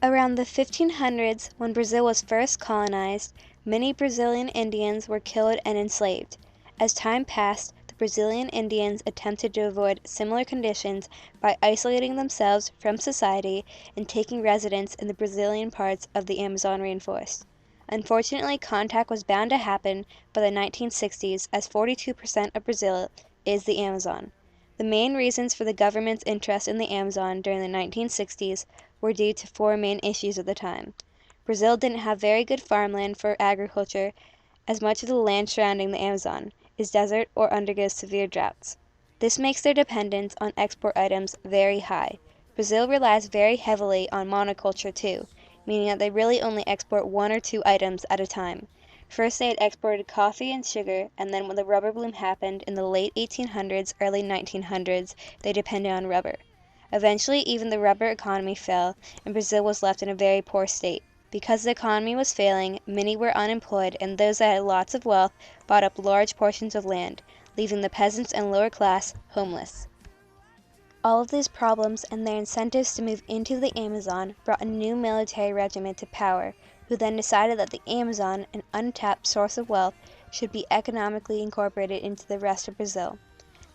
Around the 1500s, when Brazil was first colonized, many Brazilian Indians were killed and enslaved. As time passed, the Brazilian Indians attempted to avoid similar conditions by isolating themselves from society and taking residence in the Brazilian parts of the Amazon rainforest. Unfortunately, contact was bound to happen by the 1960s, as 42% of Brazil is the Amazon. The main reasons for the government's interest in the Amazon during the 1960s were due to four main issues at the time. Brazil didn't have very good farmland for agriculture, as much of the land surrounding the Amazon is desert or undergoes severe droughts. This makes their dependence on export items very high. Brazil relies very heavily on monoculture too, meaning that they really only export one or two items at a time. First they had exported coffee and sugar, and then when the rubber boom happened in the late 1800s, early 1900s, they depended on rubber. Eventually, even the rubber economy fell, and Brazil was left in a very poor state. Because the economy was failing, many were unemployed, and those that had lots of wealth bought up large portions of land, leaving the peasants and lower class homeless. All of these problems and their incentives to move into the Amazon brought a new military regiment to power, who then decided that the Amazon, an untapped source of wealth, should be economically incorporated into the rest of Brazil.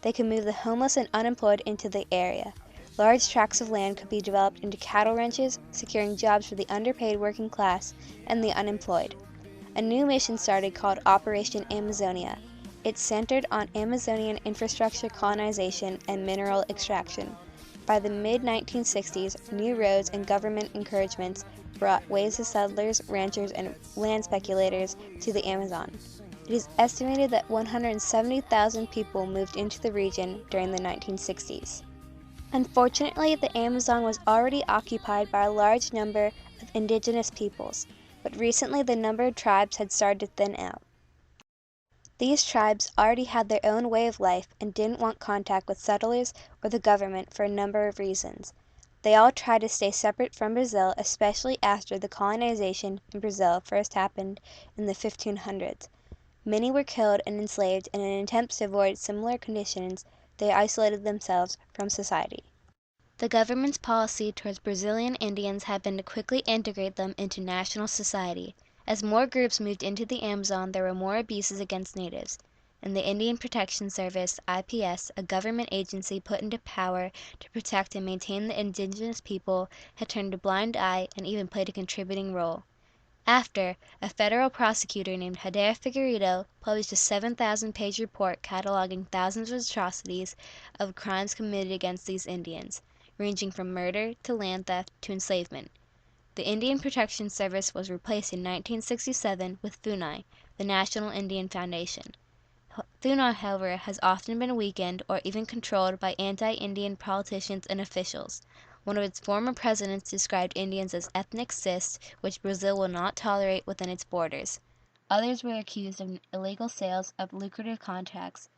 They could move the homeless and unemployed into the area. Large tracts of land could be developed into cattle ranches, securing jobs for the underpaid working class and the unemployed. A new mission started called Operation Amazonia. It centered on Amazonian infrastructure colonization and mineral extraction. By the mid-1960s, new roads and government encouragements brought waves of settlers, ranchers, and land speculators to the Amazon. It is estimated that 170,000 people moved into the region during the 1960s. Unfortunately, the Amazon was already occupied by a large number of indigenous peoples, but recently the number of tribes had started to thin out. These tribes already had their own way of life and didn't want contact with settlers or the government for a number of reasons. They all tried to stay separate from Brazil, especially after the colonization in Brazil first happened in the 1500s. Many were killed and enslaved, and in an attempt to avoid similar conditions, they isolated themselves from society. The government's policy towards Brazilian Indians had been to quickly integrate them into national society. As more groups moved into the Amazon, there were more abuses against natives, and the Indian Protection Service, IPS, a government agency put into power to protect and maintain the indigenous people, had turned a blind eye and even played a contributing role. After, a federal prosecutor named Hader Figueiredo published a 7,000-page report cataloging thousands of atrocities of crimes committed against these Indians, ranging from murder to land theft to enslavement. The Indian Protection Service was replaced in 1967 with FUNAI, the National Indian Foundation. FUNAI, however, has often been weakened or even controlled by anti-Indian politicians and officials. One of its former presidents described Indians as ethnic cysts, which Brazil will not tolerate within its borders. Others were accused of illegal sales of lucrative contracts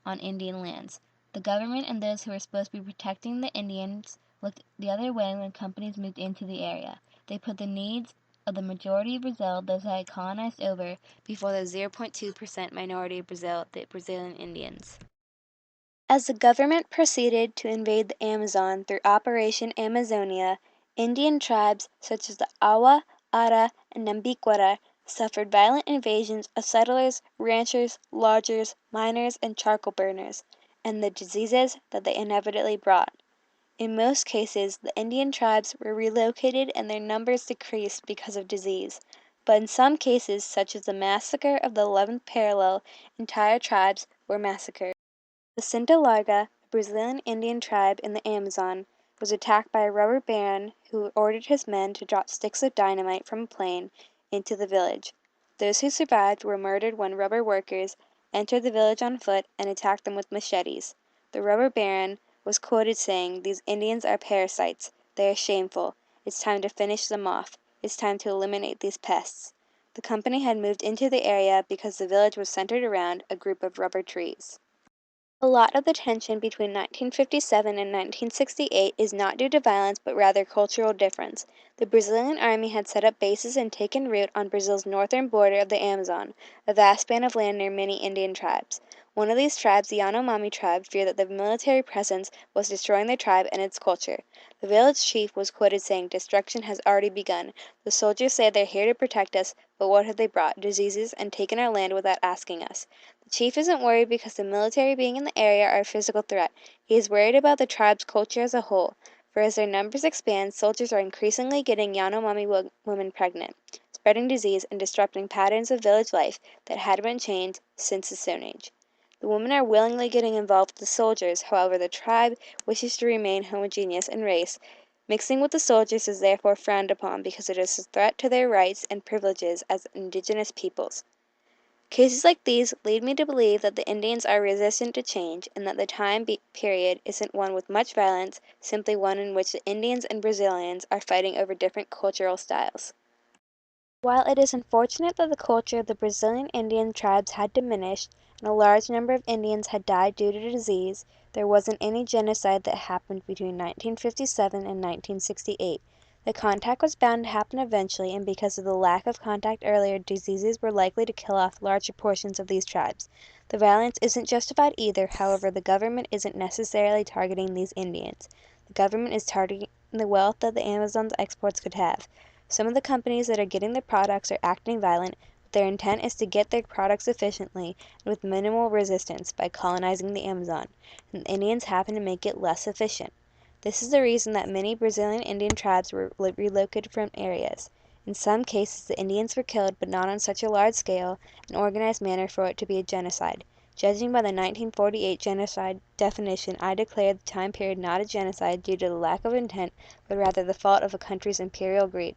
on Indian lands. The government and those who were supposed to be protecting the Indians looked the other way when companies moved into the area. They put the needs of the majority of Brazil, those that had colonized over, before the 0.2% minority of Brazil, the Brazilian Indians. As the government proceeded to invade the Amazon through Operation Amazonia, Indian tribes such as the Awa, Ara, and Nambiquara suffered violent invasions of settlers, ranchers, lodgers, miners, and charcoal burners, and the diseases that they inevitably brought. In most cases, the Indian tribes were relocated and their numbers decreased because of disease, but in some cases, such as the massacre of the 11th parallel, entire tribes were massacred. The Cinta Larga, a Brazilian Indian tribe in the Amazon, was attacked by a robber baron who ordered his men to drop sticks of dynamite from a plane into the village. Those who survived were murdered when rubber workers entered the village on foot and attacked them with machetes. The robber baron was quoted saying, "These Indians are parasites. They are shameful. It's time to finish them off. It's time to eliminate these pests." The company had moved into the area because the village was centered around a group of rubber trees. A lot of the tension between 1957 and 1968 is not due to violence but rather cultural difference. The Brazilian army had set up bases and taken root on Brazil's northern border of the Amazon, a vast span of land near many Indian tribes. One of these tribes, the Yanomami tribe, feared that the military presence was destroying their tribe and its culture. The village chief was quoted saying, "Destruction has already begun. The soldiers say they're here to protect us, but what have they brought? Diseases, and taken our land without asking us." The chief isn't worried because the military being in the area are a physical threat. He is worried about the tribe's culture as a whole. For as their numbers expand, soldiers are increasingly getting Yanomami women pregnant, spreading disease and disrupting patterns of village life that had been changed since the Stone Age. The women are willingly getting involved with the soldiers, however the tribe wishes to remain homogeneous in race. Mixing with the soldiers is therefore frowned upon because it is a threat to their rights and privileges as indigenous peoples. Cases like these lead me to believe that the Indians are resistant to change and that the time period isn't one with much violence, simply one in which the Indians and Brazilians are fighting over different cultural styles. While it is unfortunate that the culture of the Brazilian Indian tribes had diminished and a large number of Indians had died due to disease, there wasn't any genocide that happened between 1957 and 1968. The contact was bound to happen eventually, and because of the lack of contact earlier, diseases were likely to kill off larger portions of these tribes. The violence isn't justified either, however, the government isn't necessarily targeting these Indians. The government is targeting the wealth that the Amazon's exports could have. Some of the companies that are getting the products are acting violent, but their intent is to get their products efficiently and with minimal resistance by colonizing the Amazon, and the Indians happen to make it less efficient. This is the reason that many Brazilian Indian tribes were relocated from areas. In some cases, the Indians were killed, but not on such a large scale and organized manner for it to be a genocide. Judging by the 1948 genocide definition, I declare the time period not a genocide due to the lack of intent, but rather the fault of a country's imperial greed.